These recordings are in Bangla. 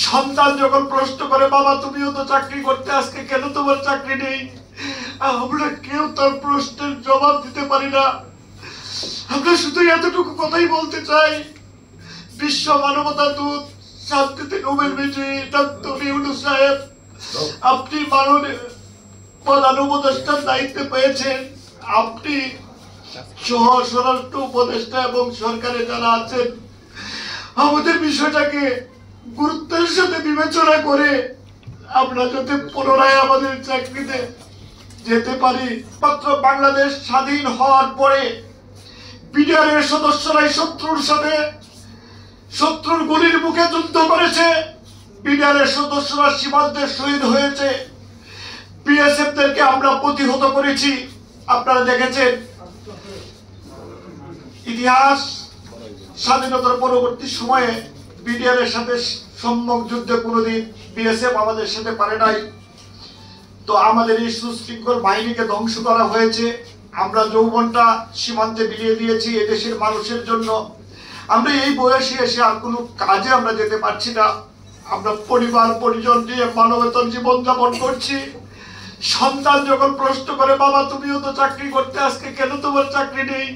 সন্তান যখন প্রশ্ন করে, বাবা তুমিও তো চাকরি করতে, আজকে কেন তোমার চাকরি নেই? আমরা কেউ তার প্রশ্নের জবাব দিতে পারি না। আমরা শুধু এতটুকু কথাই বলতে চাই, বিশ্ব মানবতা দূত, শান্তিতে নোবেল বিজয়ী ডক্টর ইউনূস সাহেব, আপনি প্রধান উপদেষ্টার দায়িত্বে পেয়েছেন। আপনি সহ স্বরাষ্ট্র উপদেষ্টা এবং সরকারে যারা আছেন, আমাদের বিষয়টাকে গুরুত্বের সাথে বিবেচনা করে আমরা যাতে পুনরায় আমাদের চাকরিতে যেতে পারি। মাত্র বাংলাদেশ স্বাধীন হওয়ার পরে বিডিআরের সদস্যরাই শত্রুর গুলির মুখে যুদ্ধ করেছে। বিডিআরের সদস্যরা সীমান্তে শহীদ হয়েছে। বিএসএফ দেরকে আমরা প্রতিহত করেছি। আপনারা দেখেছেন ইতিহাস, স্বাধীনতার পরবর্তী সময়ে বিডিআরের সাথে সম্মুখ যুদ্ধে কোনোদিন বিএসএফ আমাদের সাথে পারে নাই। তো আমাদের এই সুশৃঙ্খল বাহিনীকে ধ্বংস করা হয়েছে। আমরা যৌবনটা সীমান্তে বিলিয়ে দিয়েছি এদেশের মানুষের জন্য। আমরা এই বয়সে এসে আর কোনো কাজে আমরা যেতে পারছি না। আমরা পরিবার পরিজন নিয়ে মানবতার জীবনযাপন করছি। সন্তান যখন প্রশ্ন করে, বাবা তুমিও তো চাকরি করতে, আজকে কেন তোমার চাকরি নেই?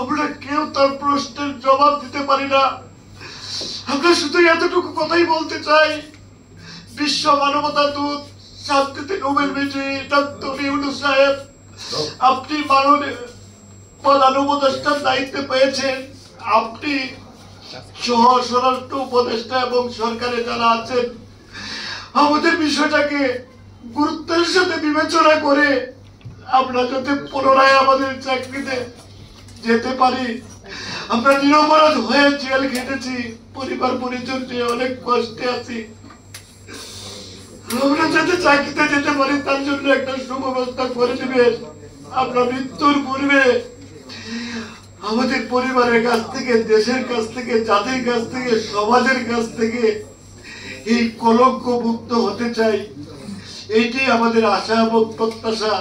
আমরা কেউ তার প্রশ্নের জবাব দিতে পারি না। আমরা শুধু এতটুকু কথাই বলতে চাই, বিশ্ব মানবতা দূত, শান্তিতে নোবেল বিজয়ী ডক্টর ইউনূস সাহেব, আপনি প্রধান উপদেষ্টার দায়িত্বে পেয়েছেন। আপনি সহ স্বরাষ্ট্র উপদেষ্টা এবং সরকারে যারা আছেন, আমাদের বিষয়টাকে গুরুত্বের সাথে বিবেচনা করে আমরা যাতে পুনরায় আমাদের চাকরিতে যেতে পারি। আমরা নিরপরাধ হয়ে জেল খেটেছি, পরিবার পরিজন নিয়ে অনেক কষ্টে আছি। আমরা যাতে চাকরিতে যেতে পারি তার জন্য একটা সুব্যবস্থা করে দিবেন। আমরা মৃত্যুর পূর্বে আমাদের পরিবারের কাছ থেকে, দেশের কাছ থেকে, জাতির কাছ থেকে, সমাজের কাছ থেকে এই কলঙ্ক মুক্ত হতে চাই। এইটি আমাদের আশা এবং প্রত্যাশা।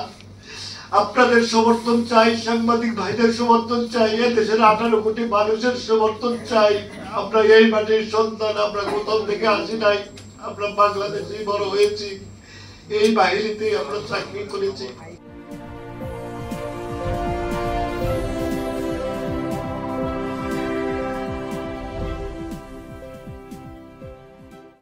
আপনাদের সমর্থন চাই, সাংবাদিক ভাইদের সমর্থন চাই, দেশের 18 কোটি মানুষের সমর্থন চাই। আমরা এই মাটির সন্তান, আমরা কোথাও থেকে আসি নাই, আমরা বাংলাদেশেই বড় হয়েছি, এই বাহিনীতেই আমরা চাকরি করেছি।